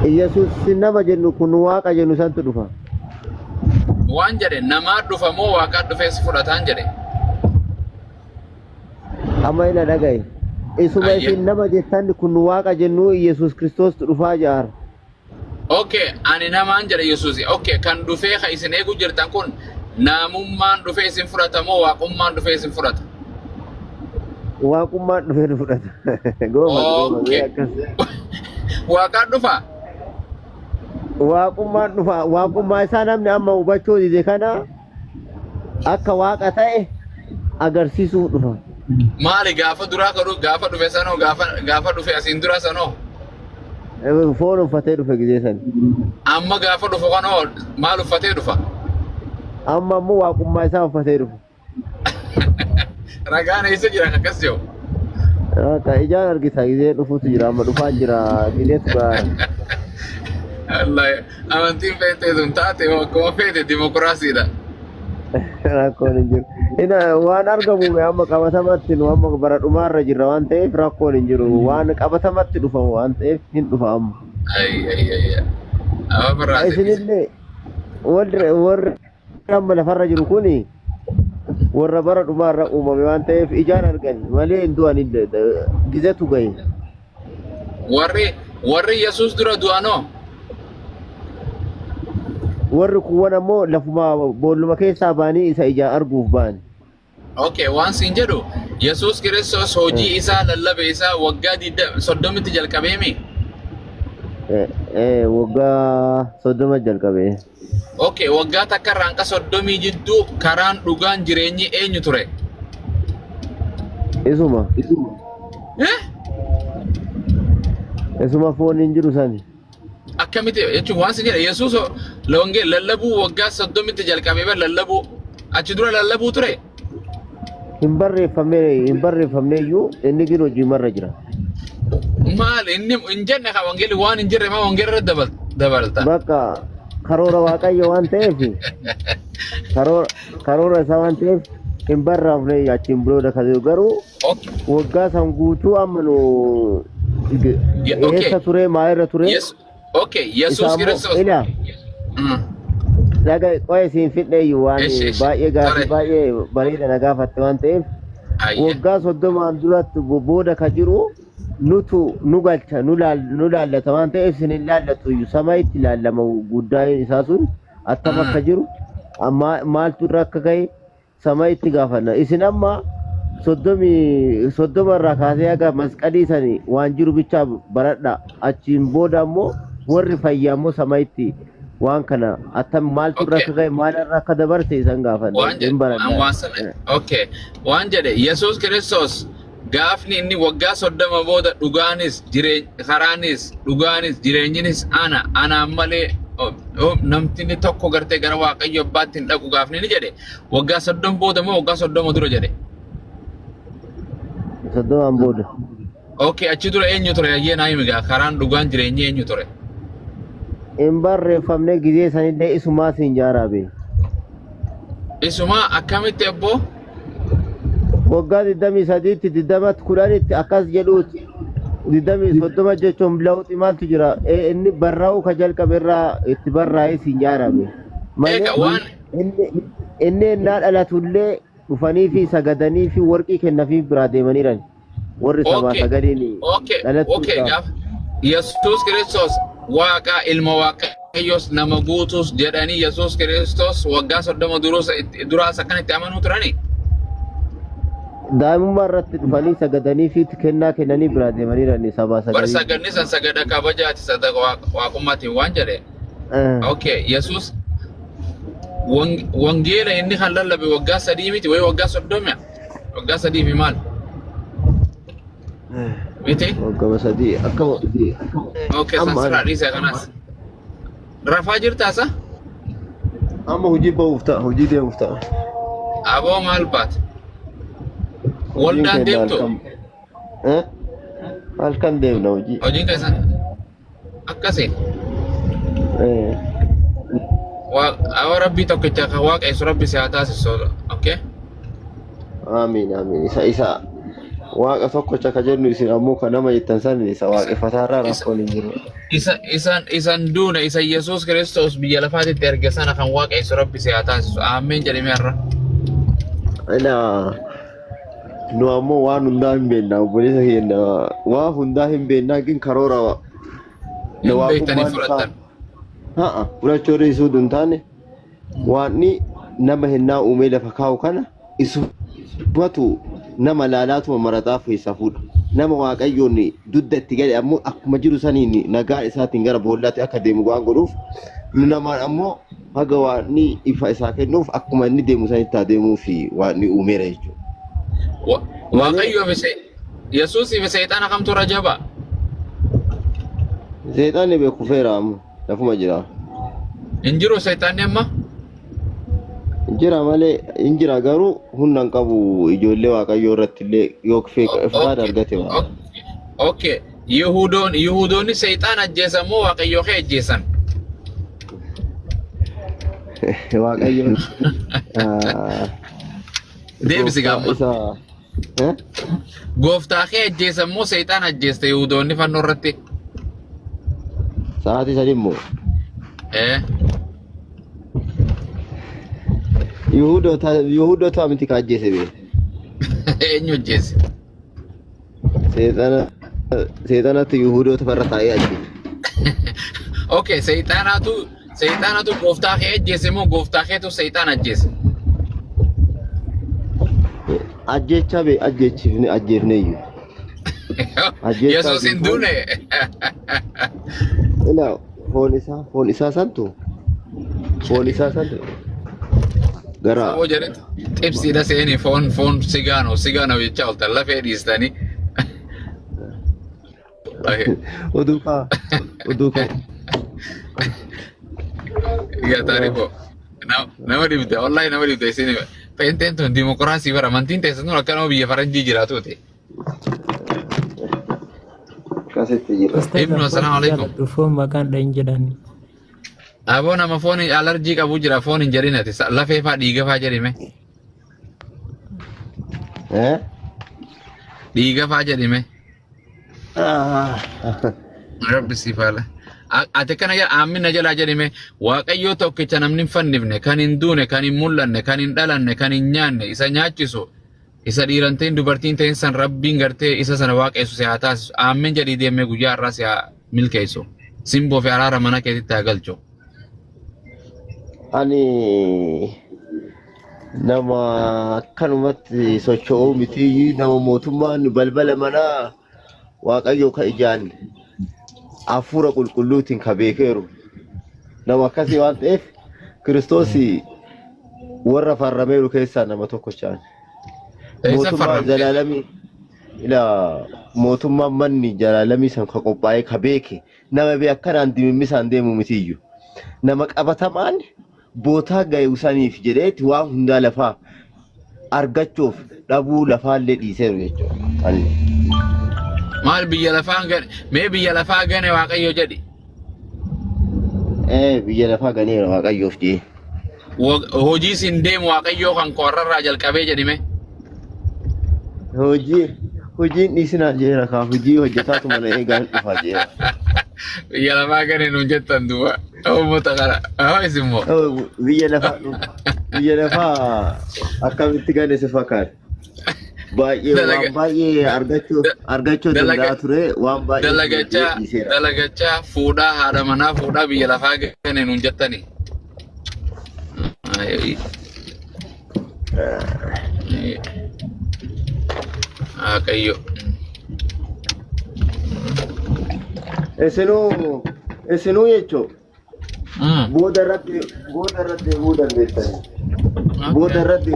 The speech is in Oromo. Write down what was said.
Yesus nama jennu kun waaqa jennu santu dhufa. Waan jedhe namaa dhufa moo waaqa dhufee si fudhataan jedhe. Amma ina dhagaye. Isuma isin nama jettan kun waaqa jennu Yesus Kristos dhufaa jaar. Okay, ani namaan jedhe Yesuusi. Okay, kan dhufee ka isin eegu jirtan kun namummaan dhufee isin fudhata moo waaqummaan dhufee isin fudhata? Waaqummaan dhufee fudhata. Gooma akkas. Waaqaan dhufa? Waaqummaan dhufa. Waaqummaa isaa namni amma hubachuu dide kana akka waaqa ta'e agarsiisuu dhufa. Maali gaafa duraa kadhu gaafa dhufe sanoo gaafa dhufe asiin dura sanoo? Foon uffatee dhufe gizee san. Amma gaafa dhufu kanoo maal uffatee dhufa? Amma ammoo waaqummaa isaa uffatee dhufa. Ragaan eessa jira akkas jiru? Ka ijaan argita gizee dhufuutu jira amma dhufaa jira gizeetu gaa. Allah amantiin feetee sun taate akkuma feete dimokiraasiidha. Rakkoon hin jiru. Ina waan argamu amma qabatamatti nu amma bara dhumaarra jirra waan ta'eef rakkoon hin jiru. Waan qabatamatti dhufa waan ta'eef hin dhufa amma. Amma biraati. Isinillee warri amma lafarra jiru kuni warra bara dhumaarra uumame waan ta'eef ijaan argani malee hin du'an gizeetu gahe. Warri Yesuus dura du'anoo? Warri kuwwan ammoo lafuma boolluma keessaa baanii isa ijaa arguuf ba'an. Okay, waan siin jedhu Yesuus Kiristoos hojii isaa lallabe isaa waggaa 30tti jalqabeemi? Waggaa 30 jalqabee. Okay, waggaa takka ranqa 30 jidduu karaan dhugaan jireenyi eenyu ture? Isuma. Isuma foon hin jiru sani. Akkamitti jechuun waan siin jedha Yesuus lallabuu waggaa 30tti jalqabee bar lallabuu achi dura lallabuu ture? Hin barreeffamne iyyuu inni gin hojii marra jira. Maal inni hin jenne ka wangeelli waan hin jirre maa wangeelli dabalta? Bakka karoora waaqayyo waan ta'eef karoora isaa waan ta'eef hin barreeffamne achiin booda kadhu garuu waggaa san guutuu amma nu eessa ture maayirra ture. Okay, Yesuus Kiristoos. Ila. Daga qoye siin fidheeyyu waan baay'ee gaaffii baay'ee bareeda na gaafatte waan ta'eef waggaa 30 duratti booda ka jiru nutu nu galcha nu laallata waan ta'eef sin hin laallatu iyyuu samaa'itti laallama guddaan isaa sun attam akka jiru maaltu irra akka gahe samaa'itti gaafanna isin amma 30 irraa kaasee haga masqalii sani waan jiru bichaa baradha achiin booda ammoo warri fayyaa ammoo samaa'itti waan kana attam maaltu irra akka gahe maal irra akka dabarse isan gaafanna. Okay, waan jedhe Yesuus Kiristoos gaafni inni waggaa 30 booda dhugaanis karaanis dhugaanis jireenyinis ana malee namni tokko gartee gara waaqayyo abbaatti hin dhaqu gaafni ni jedhe waggaa 30 booda moo waggaa 30 dura jedhe? 30 booda. Okay, achi dura eenyu ture yayyee naa himi gaa karaan dhugaan jireenyi eenyu ture? Hin barreeffamne gizee sanillee isumaa siin jaaraabe. Isumaa akkamitti abboo? Waggaa 23tti 10tti akkas jedhuuti 30 jechuun lawuxi maaltu jira inni barraa'u ka jalqabe irraa itti barraa'ee siin jaarame inni ennaa dhalatullee dhufanii fi sagadanii fi warqii kennafiif biraa deemaniiran warri sabaa sagadiin dhalatu Yesuus Kiristoos waaqa ilma waaqayyoos nama guutuus jedhanii Yesuus Kiristoos waggaa 30 duraas akkanitti amanuu turani? daa'imummaa irratti dhufanii sagadanii fi kennaa kennanii biraa deemaniirani sabaa sagadanii. Bar saganni san sagada kabajaati sadaqa waaqummaatiin waan jedhe. Okay, Yesuus wangeela inni kan lallabe waggaa 3 miti way waggaa 30 waggaa 3 fi maal? Miti? Waggaa 3 akkama. Okay, san sirraa dhiisee kanas. Rafaa jirtaasa? Amma hojii ba'uuf ta'a, hojii deemuuf ta'a. Aboo maal baate? Waldaan deemtu? Halkan deemna hojii. Hojiin keessan akkasii? Awwa rabbii tokkicha kan waaqessu rabbi si haa taasisu. Okay? Amiin amiin isa waaqa tokkocha ka jennu isin ammoo kan nama jettan san isa waaqeffataarraa rakkoon hin jiru. Isan duuna isa Yesuus Kiristoos biyya lafaatitti erge sana kan waaqessu rabbi si haa taasisu. Ameen jedhamee har'a. Nu ammoo waan hundaa hin beekna obboleessa keenya waa hundaa hin beekna gin karoora hin beektanii fudhatan. Fudhachuu dhiisuu hin taane waanni nama hinnaa uumee lafa kaa'u kana isumatu nama laalaatuma maraxaaf keessa fuudha. Nama waaqayyoon dudda itti gale ammoo akkuma jiru saniin nagaa isaatiin gara boollaatti akka deemu waan godhuuf nu namaan ammoo haga waanni ifa isaa kennuuf akkuma inni deemu sanitti haa deemuu fi waanni uumeera jechuudha. Waaqayyo Yesuus fi seexana kamtu rajaba? Seexanni beeku feera ammoo lafuma jira. Injiru seexanni amma? Injira malee injira garuu hundan qabu ijoollee waaqayyoo irratti illee yoo faada argate waa. Okay. Yihuudoonni seexan ajjeesan moo waaqayyoo kee ajjeesan? Waaqayyoon. Deebisi gaamma. Gooftaa kee ajjeesan moo seexan ajjeeste Yihuudoonni fannoo irratti? Sa'aatii sadii immoo. Yihuudoota miti ka ajjeese bee. Eenyu ajjeese? Seexanatu Yihuudoota farra taa'ee ajjeese. Okay, seexanatu gooftaa kee ajjeese moo gooftaa keetu seexan ajjeese? Ajjecha bee ajjeefne iyyuu. Yesuus hin duune. Ilaa foon isaa santu. Gara. Sabo jedhetu xibsiidha seeni foon sigaano jecha oltan lafee dhiistanii. Uduukaa. Yaa taarikoo nama dhibde wallahi nama dhibde isin feenteen tun dimokiraasii bara amantiin teessan tun akka nama biyya faranjii jiraatuuti. Kasitti jira. Ibnu assalaamu alaikum. Foon maqaan dhahin jedhani. Aboo nama foon alarjii qabu jira foon hin jedhinati lafee faa dhiiga faa jedhime. Dhiiga faa jedhime. Rabbi si faala. Ati kana aamina jalaa jedhime waaqayyoo tokkicha namni hin fannifne kan hin duune kan hin mul'anne kan hin dhalanne kan hin nyaanne isa nyaachisu isa dhiiranteen dubartiin ta'in san rabbiin gartee isa sana waaqessu si haa taasisu aamin jedhii deemee guyyaa irraa si haa milkeessu simboo fi araara mana keetitti haa galchu. Ani nama akkanumatti socho'uu miti nama mootummaan balbala manaa waaqayyoo ka ijaan hafuura qulqulluutiin ka beekeeru nama akkasii waan ta'eef Kiristoos warra farrameeru keessaa nama tokkochaan. Mootummaan manni jalaalamii san ka qophaa'ee ka beeke nama bee akkanaan dimimmisaan deemu mitiyyuu nama qabatamaan bootaa ga'e saniif jedheeti waan hundaa lafaa argachuuf dhabuu lafaallee dhiiseeru jechuudha. Maal biyya lafaa gane mee biyya lafaa gane waaqayyo jedhi. Biyya lafaa ganeera waaqayyoof jedhe. Hojii sin deemu waaqayyoo kan korrarraa jalqabee jedhime. Hojiin dhiisinaan jeera kaa hojii hojjetaatu mana eegaan dhufaa jeera. Biyya lafaa gane nuun jettan duuba uummata kana isin moo. Biyya lafaa akkamitti gane si fakkaata. Waan baay'ee argachuu danda'a ture waan baay'ee dalagachaa fuudhaa haadha manaa fuudhaa biyya lafaa gane nuun jettani. Waaqayyo. Isinuu jechuun booda irratti deemuu dandeessanii. Booda irratti